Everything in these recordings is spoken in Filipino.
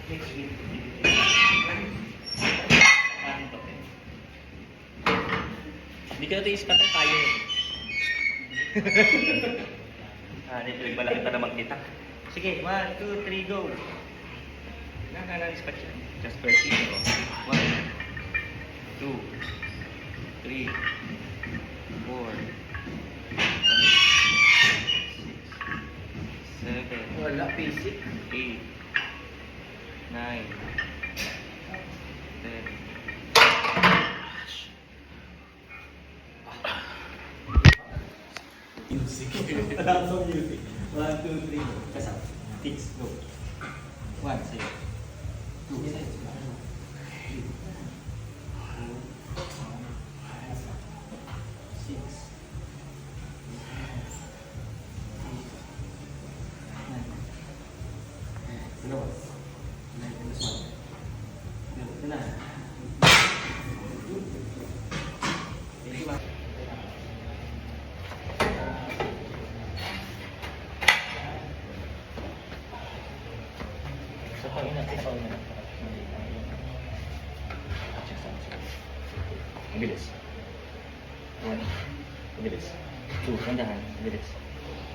Hindi ka natin iskatan tayo. Pinagbalaki pa naman kita. Sige, 1, 2, 3, go. Ispat yan. Just press it. 1, 2, 3, 4, 5, 6, 7, Wala, basic. 8, 9, 10. Music. Wala akong music. 1, 2, 3, go. Kasap. Tics, go. 1, sa'yo. 2, 3, 4, 5, 6, 7, 8, 9. Dalawa. 9 plus 1. Ito na. Bilis. 1. Bilis. 2. Andahan. Bilis.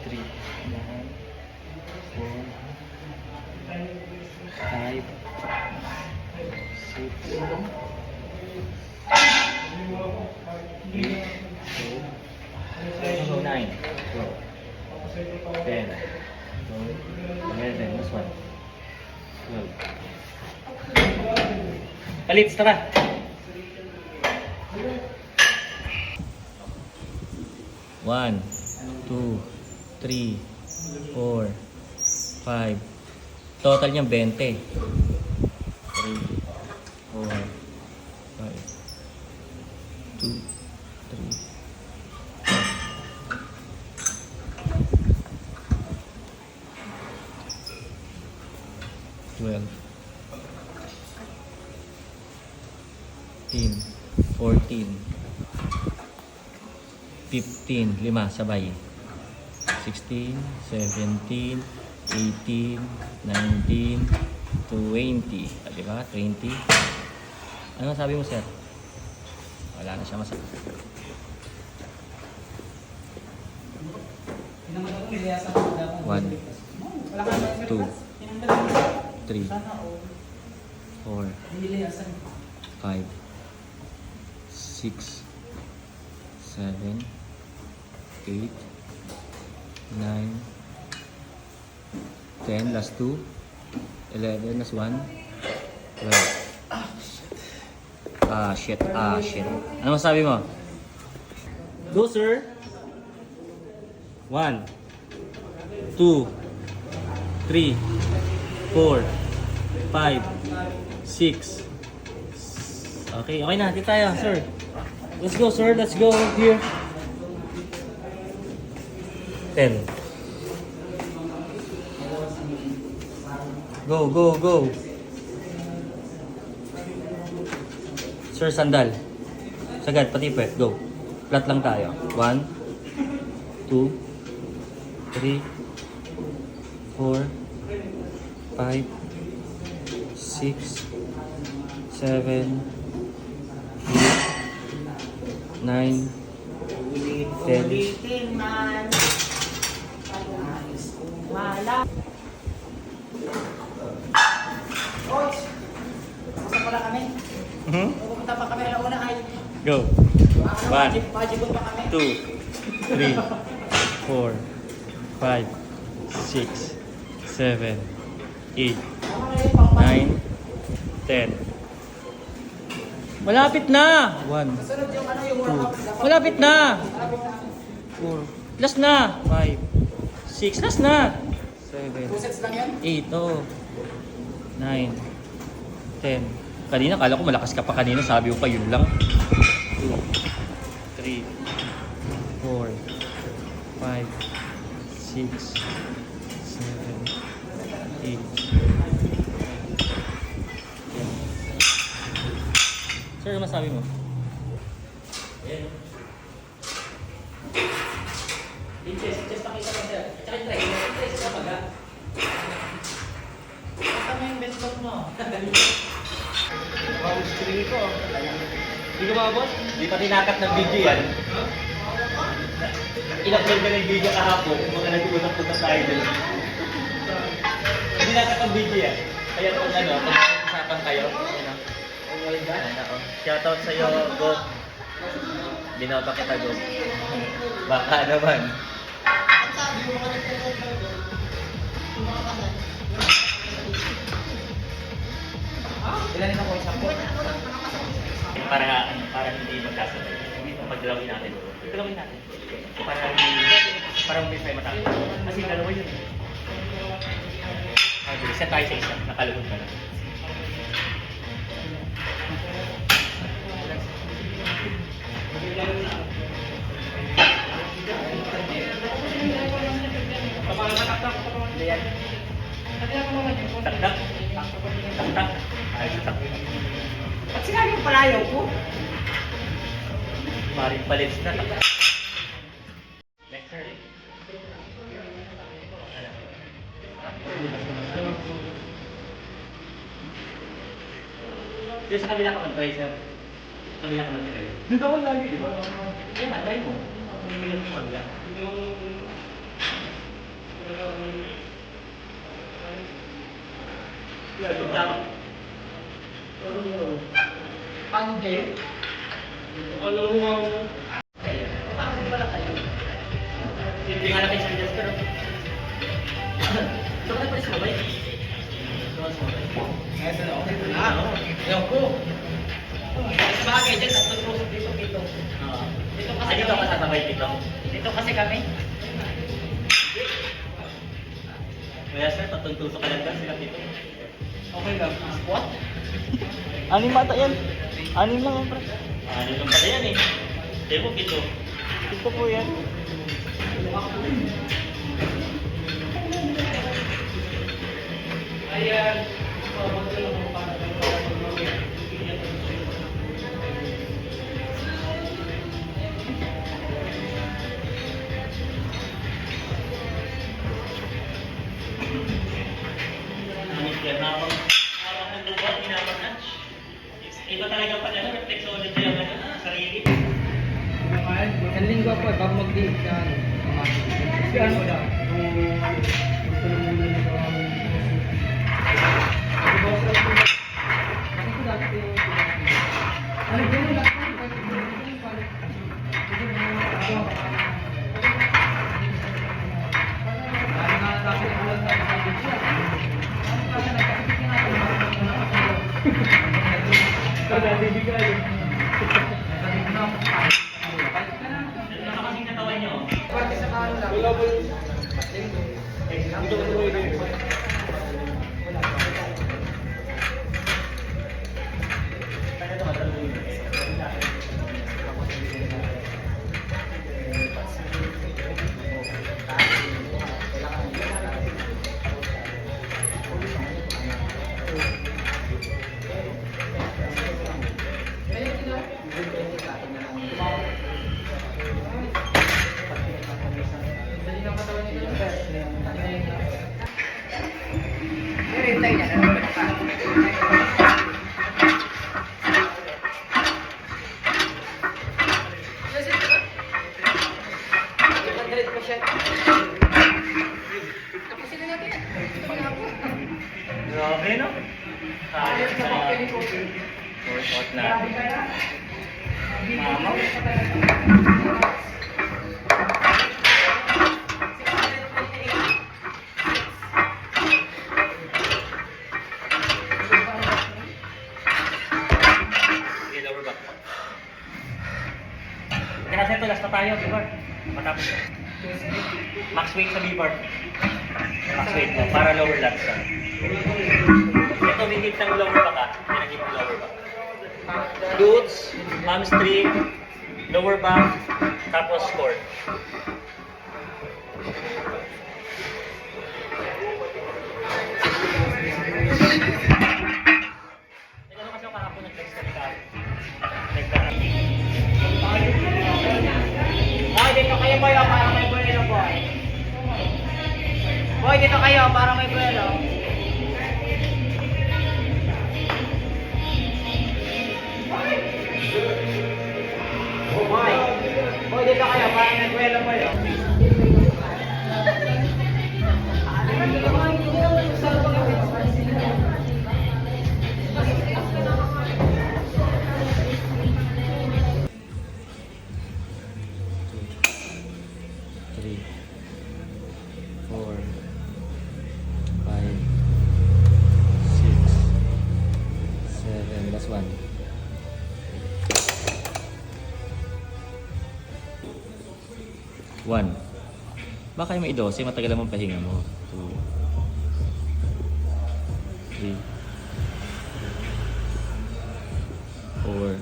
3. Andahan. 4. 5. 6. 8. 9. 10. 11. This one. 12. Palits, tara! 1, 2, 3, 4, 5. Total niyang 20. 3, 4, 5, 2, 3, 12, 13, 14, 15, 5 sabay. 16, 17, 18, 19, 20. Diba? 20. Ano sabi mo, sir? Wala na siya masabi. 1, 2, 3, 4, 5, 6, 7, 8, 9, 10, last 2, 11, last 1, 12. Shit. Ano masabi mo? Go, sir. 1, 2, 3, 4, 5, 6. Okay na. Dito tayo, sir. Let's go, sir. Let's go here. 10. Go. Sir, sandal. Sagad, pati pwet. Go. Flat lang tayo. 1, 2, 3, 4, 5, 6, 7, 8, 9, 10. Coach, basta pala kami. Pupunta pa kami alauna ay. Go. 1, Pajibot pa kami. 2, 3, 4, 5, 6, 7, 8, 9, 10. Malapit na! 1, Sunod yung ano yung warm-up. 2. Malapit na! 4. Last na! 5, 6. Last na! 7, 2 sets lang yan. 8. Oh. 9, 10. Kanina, kala ko malakas ka pa kanina. Sabi ko pa, yun lang. 2, 3, 4, 5, 6, 7, 8, 10. Sir, ano masabi mo? Ayan. Chest pakita mo, sir. Tsaka yung try. Yung try sa maga. Basta may yung slot mo. String ko. Hindi ko mabot? Hindi pa tinakat ng video yan. In-upload ka ng video kahapon, mga nag-uusap-usap tayo dun. Hindi nakat ng video yan. Kaya pag ano, pag usapan kayo, ano, shoutout sa'yo, Go. Binoto kita, Go. Baka naman. Ilan ako isang po? Para hindi magkasabay. Ito pagdalawin natin. Pagdalawin natin. Para hindi tayo matapos. Kasi dalawa yun. Set tayo sa isa. Nakalugod ka na. Tak-tak. Tak-tak. Ayos, tak-tak. Ba't sinabi yung palayaw ko? Maring palits na. Next turn. Yung sa kabila ka mag-try, sir. Kabila ka mag-try. Dito ako lagi, di ba? Yan, try mo. Kabila mo kabila. Paano kayo? Paano pala kayo? Hindi nga natin siya just pero... Ito ka na pala sa babay. Ito na, okay na. Ayaw ko. Sa bagay dyan, tatutulog dito. Dito kasi Dito ka sa babay dito. Dito kasi kami. Kaya sir, tatuntuso ka lang sila dito. Okay lang. Squat? Anim bata yan. Anim lang ang pre. Ano lang pala yan eh. Hindi mo pito. Ito po yan. Ayan. Habang naglubat, hinapag-lunch. Iba talaga pala, reflexology ang sarili. Ang lingwa po, bago mag-date ka. Si ano daw? Ano na kasing katawan nyo? Hintay niya. Grabe no? Ayos na. Workout na. Mama. Sige, lower back. Kaya sir, last na tayo, B-bar. Matapos na. Max weight sa B-bar. Max weight mo, para lower lats ka. Ito, higit ng lower back ha. Pinagit ng lower back. Glutes, hamstring, lower back, tapos core. Ikaw kasi ako kahapon nag-text ka nila. Boy, dito kayo boy, para may buwelo boy. Boy, dito kayo para may buwelo. 1. Baka yung may 12, matagal naman pahinga mo. 2, 3, 4,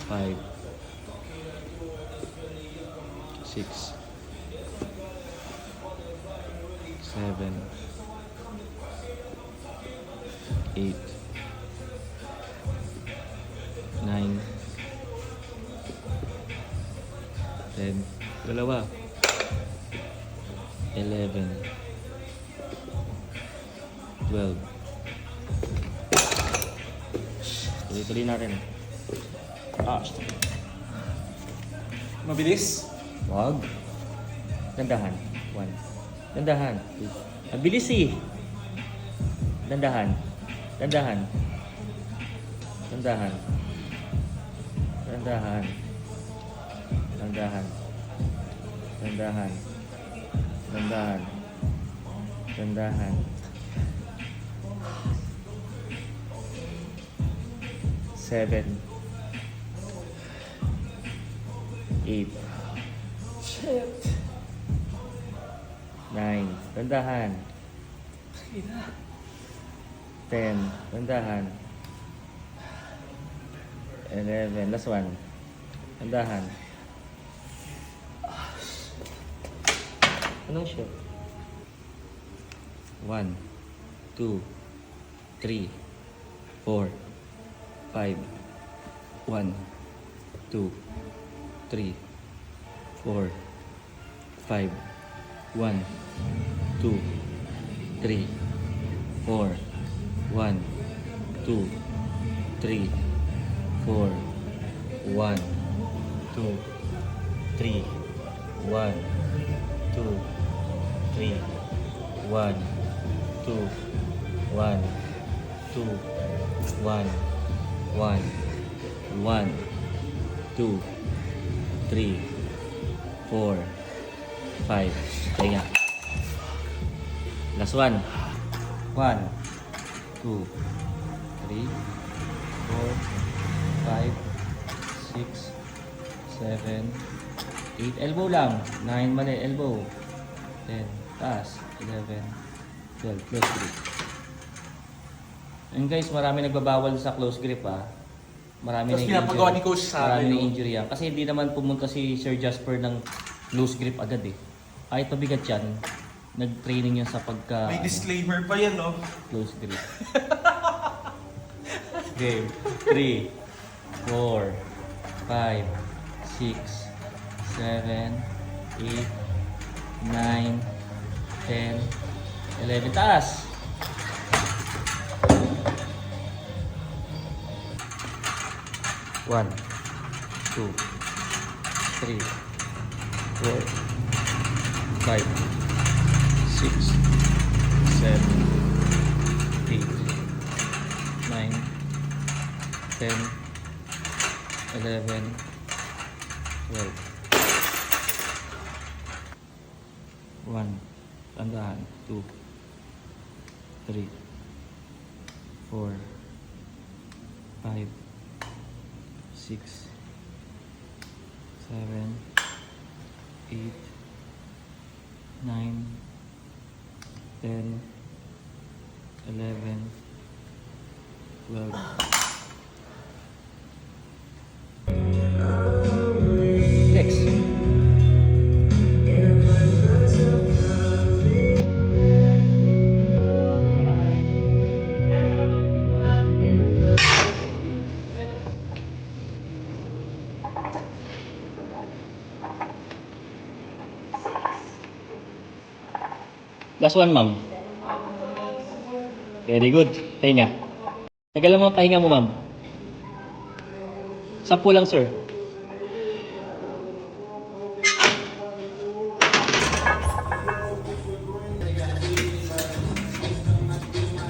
5, 6, 7, 8, 9, 10, dalawa, 11, 12. Tuloy-tuloy natin. Mabilis? Wag. Dandahan. 1. Dandahan. 2. Mabilis eh. Dandahan. Dandahan. Dandahan. Dandahan. Dandahan. Dandahan. Dandahan. Dandahan. 7, 8, 9, dandahan. 10, dandahan. 11, last one. Dandahan. Anong shot? 1, 2, 3, 4, 5, 1, 2, 3, 4, 5, 1, 2, 3, 4, 1, 2, 3, 4, 1, 2, 3, 1, 2, 3, 1, 2, 1, 2, 1, 1, 1, 2, 3, 4, 5. Kaya. Last one. 1, 2, 3, 4, 5, 6, 7, 8. Elbow lang. 9 mali. Elbow. 10. Taas. 11, 12. Close grip. And guys, marami nagbabawal sa close grip ah. Marami Tapos na pinapagawa ni Coach sa marami akin, na no? injury yan. Kasi hindi naman pumunta si Sir Jasper ng loose grip agad eh. Kahit mabigat yan, nag-training yan sa pagka May disclaimer pa yan, no? close grip. Game. 3, 4, 5, 6, 7, 8, 9, 10, 11. Taas! 1, 2, 3, 4, 5, 6, 7, 8, 9, 10, 11, 12. One, tandaan. 2, 3, 4, 5, 6, 7, 8, 9, 10, 11, 12. Next. Last one, ma'am. Very good. Pahinga. Tagal mo pahinga mo, ma'am. 10 lang, sir.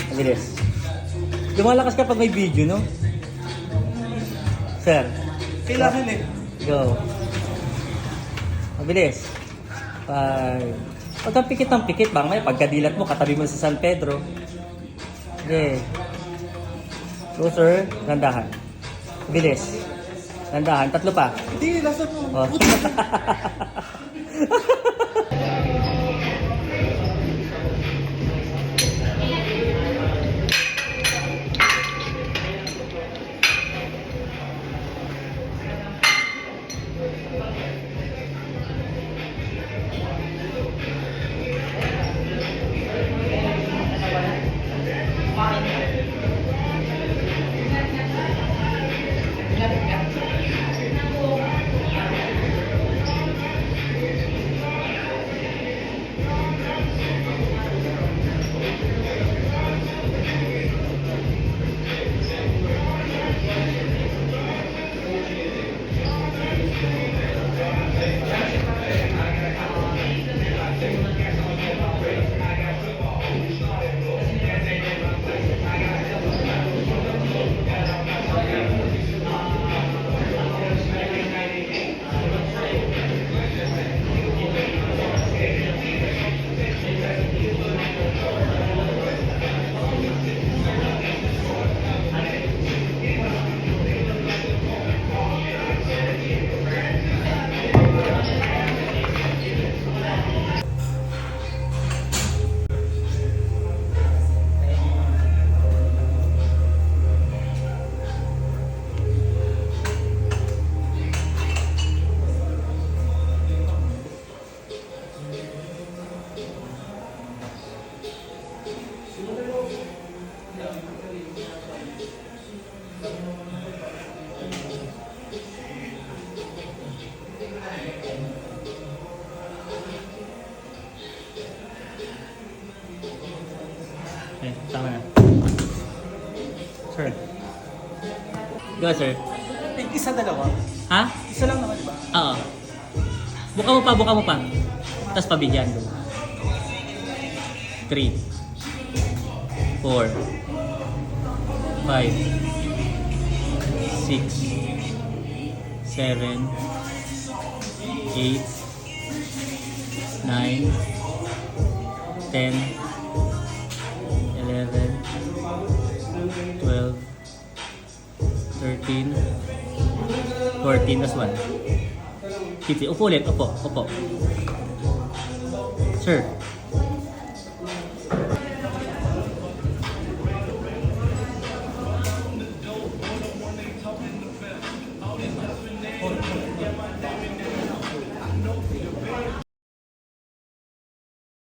Mabilis. Lumalakas ka pag may video, no? Sir. Kailangan eh. Go. Mabilis. 5. Huwag kang pikit ng pikit. Baka may pagkadilat mo, katabi mo sa San Pedro. Okay. Closer. Gandahan. Mabilis. Nandahan, tatlo pa. Hindi, nasa po. Oh. Okay, tama na. Sir. Go, sir. Isa dalawa. Ha? Isa lang naman, di ba? Oo. Buka mo pa. Tapos pabigyan doon. 3 4 5 6 7 8 9 10 11 12 13 14 plus 1 50. Upo ulit. Upo. Sir.